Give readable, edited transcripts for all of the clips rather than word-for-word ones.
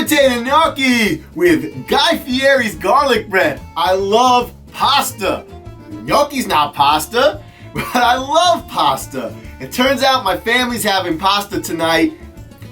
potato gnocchi with Guy Fieri's garlic bread. I love pasta. Gnocchi's not pasta, but I love pasta. It turns out my family's having pasta tonight.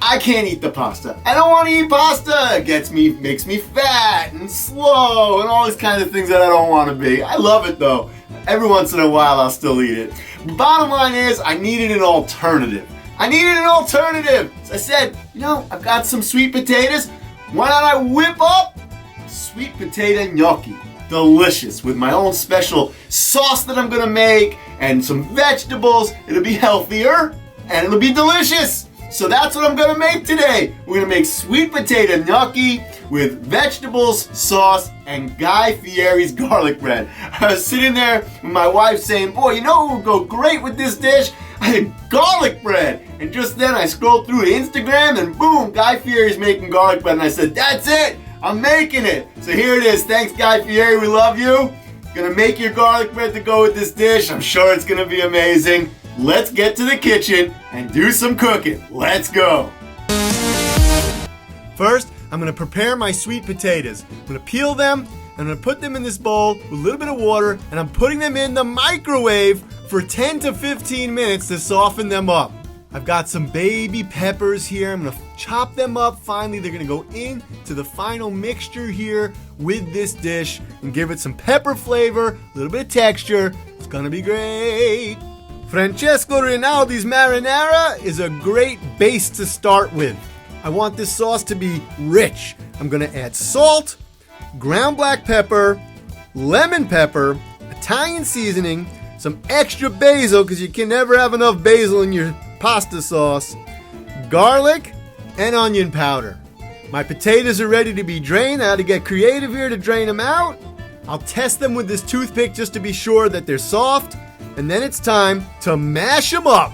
I can't eat the pasta. I don't want to eat pasta. It makes me fat and slow and all these kinds of things that I don't want to be. I love it though. Every once in a while I'll still eat it. Bottom line is I needed an alternative. So I said, I've got some sweet potatoes. Why don't I whip up a sweet potato gnocchi? Delicious, with my own special sauce that I'm gonna make and some vegetables. It'll be healthier and it'll be delicious. So that's what I'm gonna make today. We're gonna make sweet potato gnocchi with vegetables, sauce, and Guy Fieri's garlic bread. I was sitting there with my wife saying, boy, what would go great with this dish? I had garlic bread. And just then I scrolled through Instagram and boom, Guy Fieri's making garlic bread. And I said, that's it, I'm making it. So here it is. Thanks, Guy Fieri, we love you. Gonna make your garlic bread to go with this dish. I'm sure it's gonna be amazing. Let's get to the kitchen and do some cooking. Let's go. First, I'm gonna prepare my sweet potatoes. I'm gonna peel them, I'm gonna put them in this bowl with a little bit of water, and I'm putting them in the microwave for 10 to 15 minutes to soften them up. I've got some baby peppers here. I'm gonna chop them up finely. They're gonna go into the final mixture here with this dish and give it some pepper flavor, a little bit of texture. It's gonna be great. Francesco Rinaldi's marinara is a great base to start with. I want this sauce to be rich. I'm gonna add salt, ground black pepper, lemon pepper, Italian seasoning, some extra basil because you can never have enough basil in your pasta sauce, garlic, and onion powder. My potatoes are ready to be drained. I had to get creative here to drain them out. I'll test them with this toothpick just to be sure that they're soft. And then it's time to mash them up.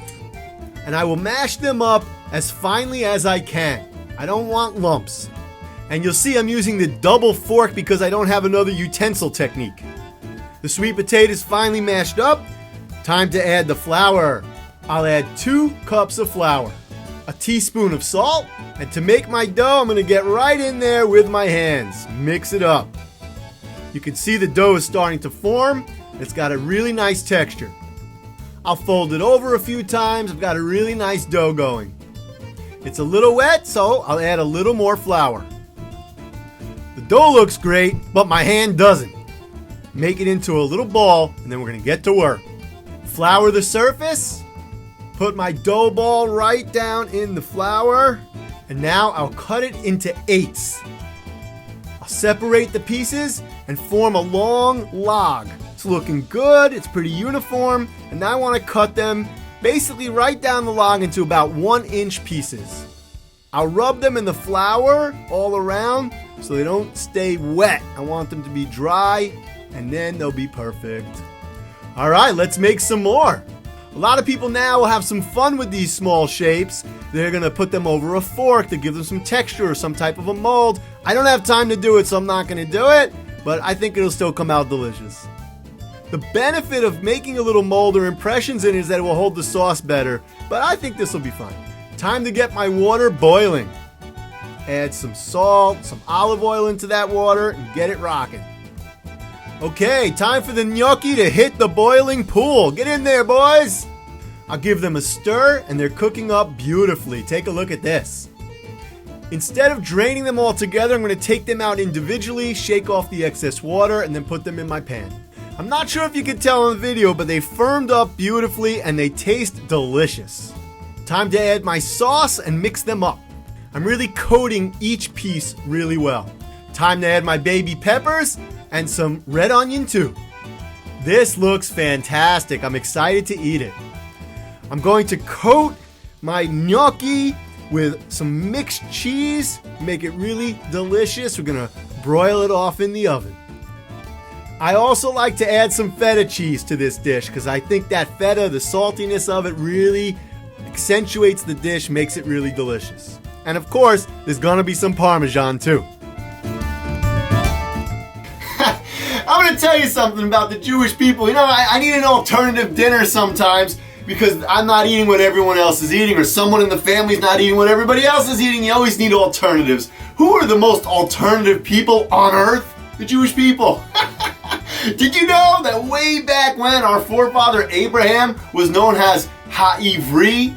And I will mash them up as finely as I can. I don't want lumps. And you'll see I'm using the double fork because I don't have another utensil technique. The sweet potatoes finely mashed up. Time to add the flour. I'll add 2 cups of flour, a teaspoon of salt, and to make my dough, I'm gonna get right in there with my hands. Mix it up. You can see the dough is starting to form. It's got a really nice texture. I'll fold it over a few times. I've got a really nice dough going. It's a little wet, so I'll add a little more flour. The dough looks great, but my hand doesn't. Make it into a little ball, and then we're gonna get to work. Flour the surface. Put my dough ball right down in the flour. And now I'll cut it into 8s. I'll separate the pieces and form a long log. It's looking good, it's pretty uniform, and now I want to cut them basically right down the log into about 1-inch pieces. I'll rub them in the flour all around so they don't stay wet. I want them to be dry, and then they'll be perfect. All right, let's make some more. A lot of people now will have some fun with these small shapes. They're gonna put them over a fork to give them some texture or some type of a mold. I don't have time to do it, so I'm not gonna do it, but I think it'll still come out delicious. The benefit of making a little mold or impressions in it is that it will hold the sauce better, but I think this will be fun. Time to get my water boiling. Add some salt, some olive oil into that water, and get it rocking. Okay, time for the gnocchi to hit the boiling pool. Get in there, boys. I'll give them a stir, and they're cooking up beautifully. Take a look at this. Instead of draining them all together, I'm going to take them out individually, shake off the excess water, and then put them in my pan. I'm not sure if you can tell in the video, but they firmed up beautifully and they taste delicious. Time to add my sauce and mix them up. I'm really coating each piece really well. Time to add my baby peppers and some red onion too. This looks fantastic. I'm excited to eat it. I'm going to coat my gnocchi with some mixed cheese, make it really delicious. We're gonna broil it off in the oven. I also like to add some feta cheese to this dish because I think that feta, the saltiness of it really accentuates the dish, makes it really delicious. And of course, there's gonna be some Parmesan too. I'm gonna tell you something about the Jewish people. I need an alternative dinner sometimes. because I'm not eating what everyone else is eating, or someone in the family's not eating what everybody else is eating. You always need alternatives. Who are the most alternative people on earth? The Jewish people. Did you know that way back when our forefather Abraham was known as Ha-Ivri,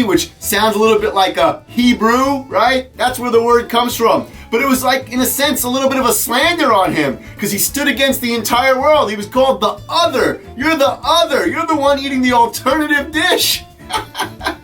which sounds a little bit like a Hebrew, right? That's where the word comes from. But it was like, in a sense, a little bit of a slander on him because he stood against the entire world. He was called the other. You're the other. You're the one eating the alternative dish.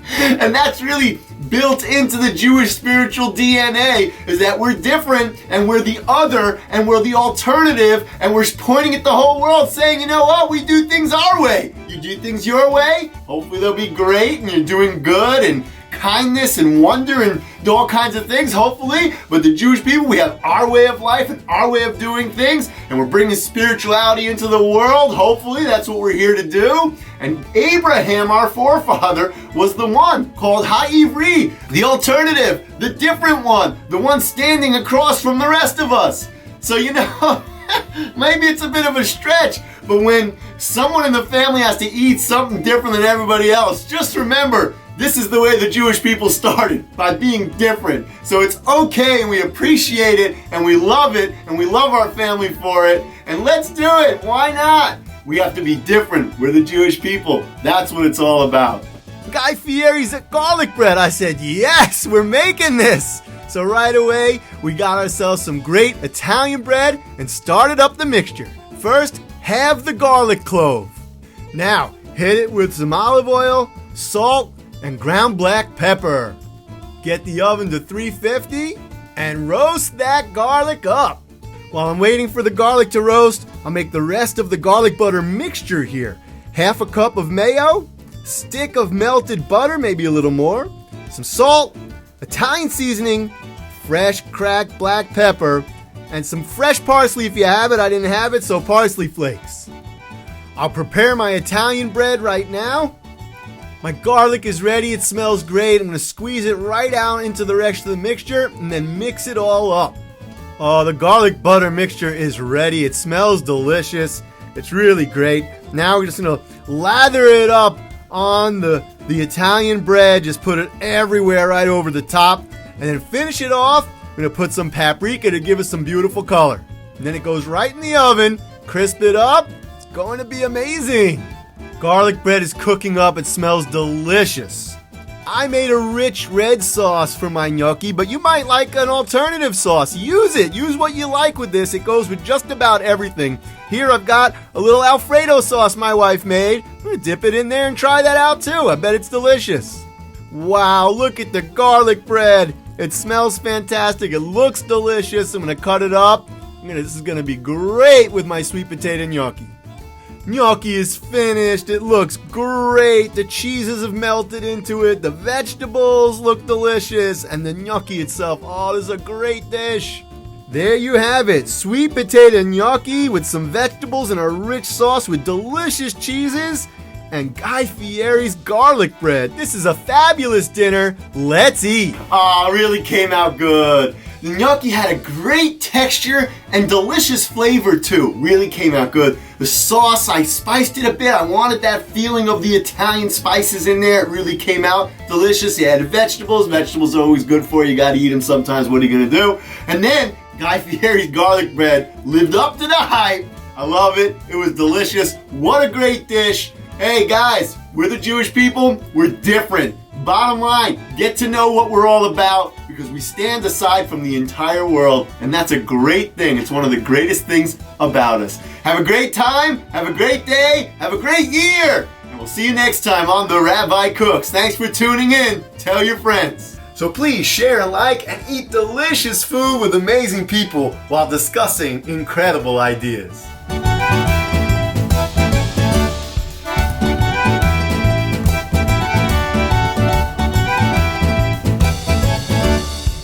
And that's really built into the Jewish spiritual DNA, is that we're different and we're the other and we're the alternative, and we're pointing at the whole world saying, you know what, we do things our way. You do things your way, hopefully they'll be great and you're doing good and kindness and wonder and do all kinds of things, hopefully. But the Jewish people, we have our way of life and our way of doing things, and we're bringing spirituality into the world. Hopefully that's what we're here to do. And Abraham, our forefather, was the one called Ha-Ivri, the alternative, the different one, the one standing across from the rest of us. So, you know, maybe it's a bit of a stretch, but when someone in the family has to eat something different than everybody else, just remember, this is the way the Jewish people started, by being different. So it's okay, and we appreciate it, and we love it, and we love our family for it, and let's do it. Why not? We have to be different. We're the Jewish people. That's what it's all about. Guy Fieri's garlic bread. I said, yes, we're making this. So right away, we got ourselves some great Italian bread and started up the mixture. First, halve the garlic clove. Now, hit it with some olive oil, salt, and ground black pepper. Get the oven to 350 and roast that garlic up. While I'm waiting for the garlic to roast, I'll make the rest of the garlic butter mixture here. Half a cup of mayo, stick of melted butter, maybe a little more, some salt, Italian seasoning, fresh cracked black pepper, and some fresh parsley if you have it. I didn't have it, so parsley flakes. I'll prepare my Italian bread right now. My garlic is ready. It smells great. I'm going to squeeze it right out into the rest of the mixture and then mix it all up. Oh, the garlic butter mixture is ready. It smells delicious. It's really great. Now we're just going to lather it up on the Italian bread. Just put it everywhere right over the top. And then finish it off. We're going to put some paprika to give us some beautiful color. And then it goes right in the oven. Crisp it up. It's going to be amazing. Garlic bread is cooking up. It smells delicious. I made a rich red sauce for my gnocchi, but you might like an alternative sauce. Use it. Use what you like with this. It goes with just about everything. Here I've got a little Alfredo sauce my wife made. I'm going to dip it in there and try that out too. I bet it's delicious. Wow, look at the garlic bread. It smells fantastic. It looks delicious. I'm going to cut it up. This is going to be great with my sweet potato gnocchi. Gnocchi is finished. It looks great. The cheeses have melted into it. The vegetables look delicious. And the gnocchi itself, oh, this is a great dish. There you have it. Sweet potato gnocchi with some vegetables and a rich sauce with delicious cheeses. And Guy Fieri's garlic bread. This is a fabulous dinner. Let's eat. Oh, it really came out good. The gnocchi had a great texture and delicious flavor too. Really came out good. The sauce, I spiced it a bit. I wanted that feeling of the Italian spices in there. It really came out delicious. You added vegetables. Vegetables are always good for you. You gotta eat them sometimes. What are you gonna do? And then Guy Fieri's garlic bread lived up to the hype. I love it. It was delicious. What a great dish. Hey guys, we're the Jewish people. We're different. Bottom line, get to know what we're all about, because we stand aside from the entire world, and that's a great thing. It's one of the greatest things about us. Have a great time, have a great day, have a great year, and we'll see you next time on The Rabbi Cooks. Thanks for tuning in. Tell your friends. So please share, like, and eat delicious food with amazing people while discussing incredible ideas.